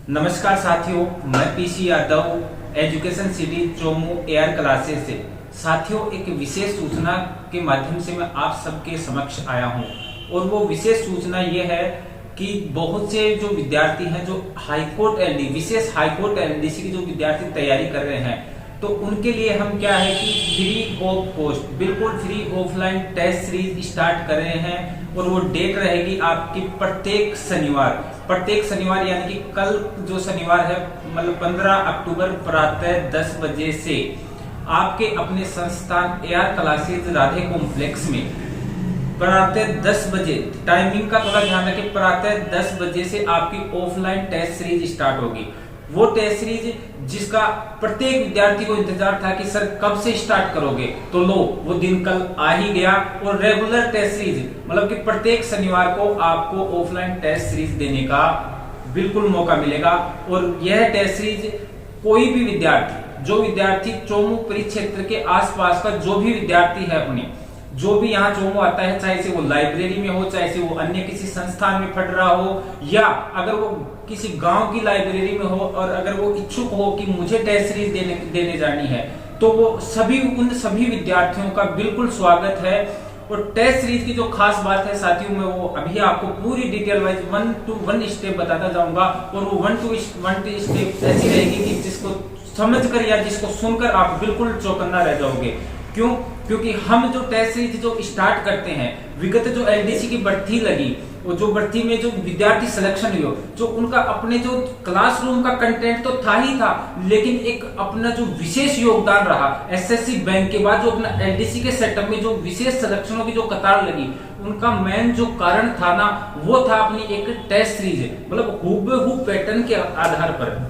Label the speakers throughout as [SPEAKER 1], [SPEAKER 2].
[SPEAKER 1] नमस्कार साथियों, मैं PC Yadav education city Chomu AR classes से। साथियों, एक विशेष सूचना के माध्यम से मैं आप सबके समक्ष आया हूं और वो विशेष सूचना ये है कि बहुत से जो विद्यार्थी हैं जो हाईकोर्ट एलडी विशेष हाईकोर्ट एलडीसी की जो विद्यार्थी तैयारी कर रहे हैं, तो उनके लिए हम क्या है कि फ्री ऑफ कॉस्ट बिल्कुल free offline test series start कर रहे हैं और वो डेट रहेगी आपकी प्रत्येक शनिवार यानी कि कल जो शनिवार है मतलब 15 अक्टूबर प्रातः 10 बजे से आपके अपने संस्थान एआर क्लासेस राधे कॉम्प्लेक्स में प्रातः 10 बजे, टाइमिंग का थोड़ा ध्यान रखें, प्रातः 10 बजे से आपकी ऑफलाइन टेस्ट सीरीज स्टार्ट होगी। वो टेस्ट सीरीज जिसका प्रत्येक विद्यार्थी को इंतजार था कि सर कब से स्टार्ट करोगे, तो लो वो दिन कल आ ही गया। और रेगुलर टेस्ट सीरीज मतलब कि प्रत्येक शनिवार को आपको ऑफलाइन टेस्ट सीरीज देने का बिल्कुल मौका मिलेगा। और यह टेस्ट सीरीज कोई भी विद्यार्थी चोमू परिक्षेत्र के आसपास का जो भी विद्यार्थी है अपने जो भी यहाँ चोमू आता है, चाहे से वो लाइब्रेरी में हो, चाहे से वो अन्य किसी संस्थान में पढ़ रहा हो, या अगर वो किसी गांव की लाइब्रेरी में हो और अगर वो इच्छुक हो कि मुझे टेस्ट सीरीज देने जानी है, तो वो उन सभी विद्यार्थियों का बिल्कुल स्वागत है। और टेस्ट सीरीज की जो खास बात है साथियों, मैं वो अभी आपको पूरी डिटेल वाइज 1 to 1 स्टेप बताता जाऊंगा और वो 1 to 1 स्टेप ऐसी रहेगी कि जिसको समझकर या जिसको सुनकर आप बिल्कुल चौकन्ना रह जाओगे। क्यों? क्योंकि हम जो टेस्ट सीरीज जो स्टार्ट करते हैं, विगत जो एलडीसी की भर्ती लगी, वो जो भर्ती में जो विद्यार्थी सिलेक्शन हुई, जो उनका अपने जो क्लासरूम का कंटेंट तो था ही था, लेकिन एक अपना जो विशेष योगदान रहा एसएससी बैंक के बाद जो अपना एलडीसी के सेटअप में जो विशेष सिलेक्शनों की जो कतार लगी, उनका मेन जो कारण था ना, वो था अपनी एक टेस्ट सीरीज, मतलब हूबहू पैटर्न के आधार पर।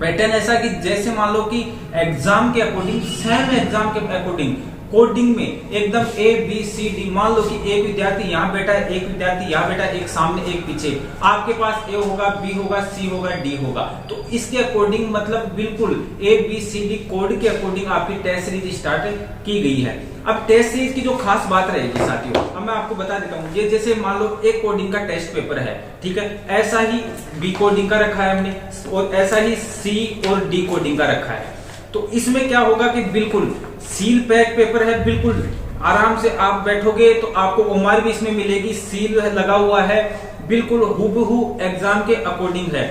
[SPEAKER 1] पैटर्न ऐसा कि जैसे मान लो कि एग्जाम के अकॉर्डिंग, सेम एग्जाम के अकॉर्डिंग कोडिंग में एकदम ABCD, मान लो कि एक विद्यार्थी यहाँ बैठा है, एक विद्यार्थी यहाँ बैठा है, एक सामने एक पीछे, आपके पास A होगा, B होगा, C होगा, D होगा, तो इसके अकॉर्डिंग मतलब बिल्कुल ABCD कोड के अकॉर्डिंग आपकी टेस्ट सीरीज स्टार्ट की गई है। अब टेस्ट सीरीज की जो खास बात रहेगी साथियों, अब मैं आपको बता देता हूँ। ये जैसे मान लो एक कोडिंग का टेस्ट पेपर है, ठीक है, ऐसा ही B कोडिंग का रखा है हमने और ऐसा ही C और D कोडिंग का रखा है। तो इसमें क्या होगा कि बिल्कुल सील पैक पेपर है, बिल्कुल आराम से आप बैठोगे तो आपको ओमार भी इसमें मिलेगी, सील लगा हुआ है, बिल्कुल हूबहू एग्जाम के अकॉर्डिंग है।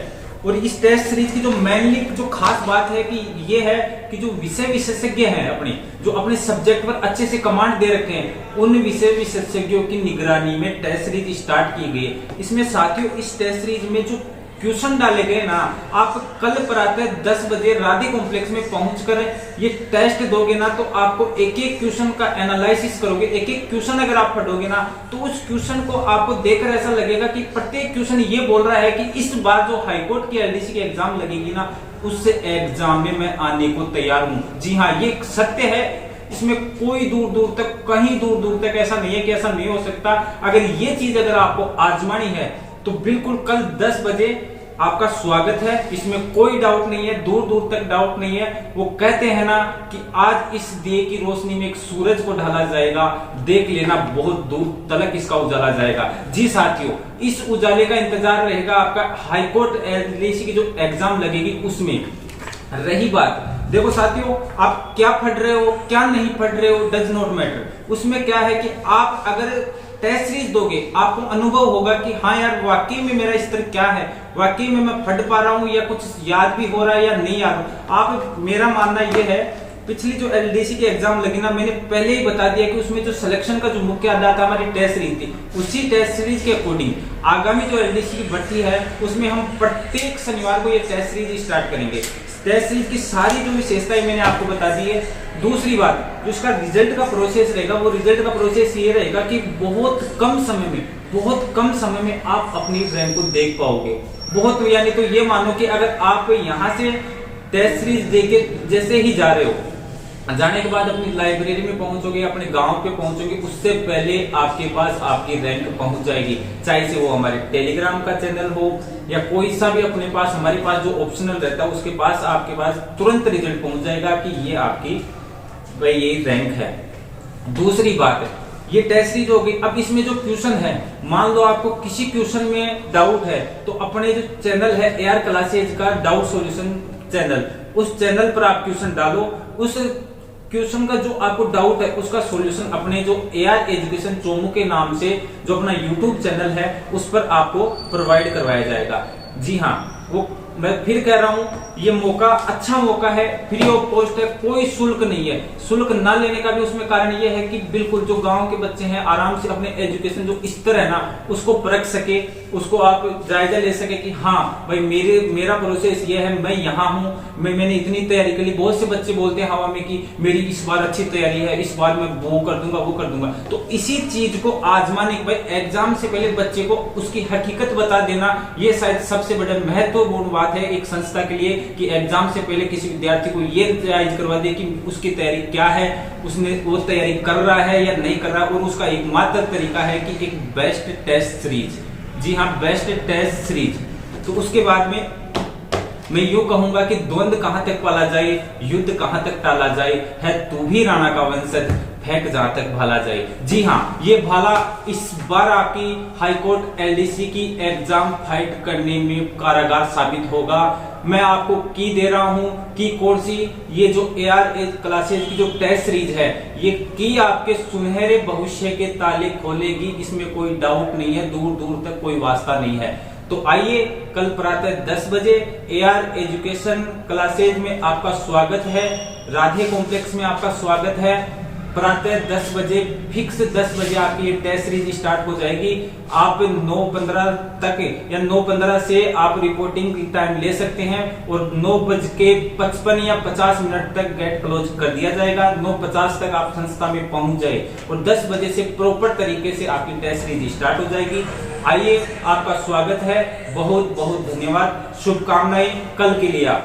[SPEAKER 1] और इस टेस्ट सीरीज की जो मेनली जो खास बात है कि ये है कि जो विषय विशेषज्ञ हैं अपने जो अपने सब्जेक्ट पर अच्छे से कमांड दे रखे हैं, उन विषय विशेषज्ञों की निगरानी में टेस्ट सीरीज स्टार्ट की गई है। इसमें साथियों इस टेस्ट सीरीज में जो क्वेश्चन डाले गए ना, आप कल प्रातः 10 बजे राधे कॉम्प्लेक्स में पहुंचकर ये टेस्ट दोगे ना, तो आपको एक एक क्वेश्चन का एनालिसिस करोगे, एक एक क्वेश्चन अगर आप पढ़ोगे ना, तो उस क्वेश्चन को आपको देखकर ऐसा लगेगा कि प्रत्येक क्वेश्चन ये बोल रहा है कि इस बार जो हाईकोर्ट की एलडीसी की एग्जाम लगेगी ना, उससे एग्जाम में मैं आने को तैयार हूं। जी हाँ, ये सत्य है, इसमें कोई कहीं दूर दूर तक ऐसा नहीं है कि ऐसा नहीं हो सकता। अगर ये चीज अगर आपको आजमानी है तो बिल्कुल कल 10 बजे आपका स्वागत है, इसमें कोई डाउट नहीं है, दूर दूर तक डाउट नहीं है। वो कहते हैं ना कि आज इस दिए की रोशनी में एक सूरज को ढाला जाएगा, देख लेना बहुत दूर तलक इसका उजाला जाएगा। जी साथियों, इस उजाले का इंतजार रहेगा आपका हाईकोर्ट एलडीसी की जो एग्जाम लगेगी उसमें। रही बात, देखो साथियों, आप क्या पढ़ रहे हो क्या नहीं पढ़ रहे हो डज नॉट मैटर। उसमें क्या है कि आप अगर टेस्ट सीरीज दोगे, आपको अनुभव होगा कि हाँ यार वाकई में मेरा स्तर क्या है, वाकई में मैं पढ़ पा रहा हूँ या कुछ याद भी हो रहा है या नहीं याद। आप, मेरा मानना यह है, पिछली जो एलडीसी की एग्जाम लगी ना, मैंने पहले ही बता दिया कि उसमें जो सिलेक्शन का जो मुख्य आधार था हमारी टेस्ट सीरीज थी, उसी टेस्ट सीरीज के अकॉर्डिंग आगामी जो एलडीसी की भर्ती है उसमें हम प्रत्येक शनिवार को ये टेस्ट सीरीज स्टार्ट करेंगे। टेस्ट सीरीज की सारी जो विशेषताएं मैंने आपको बता दी है। दूसरी बात, जो इसका रिजल्ट का प्रोसेस रहेगा, वो रिजल्ट का प्रोसेस ये रहेगा कि बहुत कम समय में आप अपनी रैंक को देख पाओगे। बहुत यानी तो ये मानो कि अगर आप यहाँ से टेस्ट सीरीज देके जैसे ही जा रहे हो, जाने के बाद अपनी लाइब्रेरी में पहुंचोगे, अपने गांव पे पहुंचोगे, उससे पहले आपके पास आपकी रैंक पहुंच जाएगी। चाहे से वो हमारे टेलीग्राम का चैनल हो या कोई सा भी अपने पास, हमारे पास जो ऑप्शनल रहता है उसके पास आपके पास तुरंत रिजल्ट पहुंच जाएगा कि ये आपकी भाई ये रैंक है। दूसरी बात है, ये टेस्ट सीरीज हो गई। अब इसमें जो क्वेश्चन है, मान लो आपको किसी क्वेश्चन में डाउट है, तो अपने जो चैनल है एआर क्लासेज का डाउट सॉल्यूशन चैनल, उस चैनल पर आप क्वेश्चन डालो, उस क्वेश्चन का जो आपको डाउट है उसका सॉल्यूशन अपने जो एआर एजुकेशन चोमू के नाम से जो अपना यूट्यूब चैनल है उस पर आपको प्रोवाइड करवाया जाएगा। जी हाँ, वो मैं फिर कह रहा हूं, ये मौका अच्छा मौका है, फ्री ऑफ कॉस्ट है, कोई शुल्क नहीं है। शुल्क ना लेने का भी उसमें कारण ये है कि बिल्कुल जो गांव के बच्चे हैं आराम से अपने एजुकेशन जो स्तर है ना उसको परख सके, उसको आप जायजा ले सके कि हाँ भाई मेरा प्रोसेस ये है, मैं यहाँ हूँ, मैंने इतनी तैयारी कर ली। बहुत से बच्चे बोलते हैं हवा में कि मेरी इस बार अच्छी तैयारी है, इस बार मैं वो कर दूंगा वो कर दूंगा। तो इसी चीज को आजमाने, भाई एग्जाम से पहले बच्चे को उसकी हकीकत बता देना, ये शायद सबसे बड़ा महत्वपूर्ण बात है एक संस्था के लिए कि एग्जाम से पहले किसी विद्यार्थी को ये जायज करवा दे कि उसकी तैयारी क्या है, उसने वो तैयारी कर रहा है या नहीं कर रहा। और उसका एकमात्र तरीका है कि एक बेस्ट टेस्ट सीरीज, जी हाँ बेस्ट टेस्ट सीरीज। तो उसके बाद में मैं यूं कहूंगा कि द्वंद कहां तक पाला जाए, युद्ध कहां तक टाला जाए, है तू भी राणा का वंशज, फेंक जहां तक भाला जाए। जी हाँ, ये भाला इस बार आपकी हाईकोर्ट एलडीसी की एग्जाम फाइट करने में कारागार साबित होगा। मैं आपको की दे रहा हूं कि कौन सी ये जो एआर क्लासेज की जो टेस्ट सीरीज है, ये की आपके सुनहरे भविष्य के ताले खोलेगी, इसमें कोई डाउट नहीं है, दूर दूर तक कोई वास्ता नहीं है। तो आइए कल प्रातः 10 बजे एआर एजुकेशन क्लासेज में आपका स्वागत है, राधे कॉम्प्लेक्स में आपका स्वागत है। प्रातः 10 बजे फिक्स 10 बजे आपकी ये टेस्ट सीरीज स्टार्ट हो जाएगी। आप 9:15 तक या 9:15 से आप रिपोर्टिंग की टाइम ले सकते हैं और 9:55 या 50 मिनट तक गेट क्लोज कर दिया जाएगा। 9:50 तक आप संस्था में पहुंच जाए और 10 बजे से प्रॉपर तरीके से आपकी टेस्ट सीरीज स्टार्ट हो जाएगी। आइए, आपका स्वागत है, बहुत बहुत धन्यवाद, शुभकामनाएं कल के लिए आप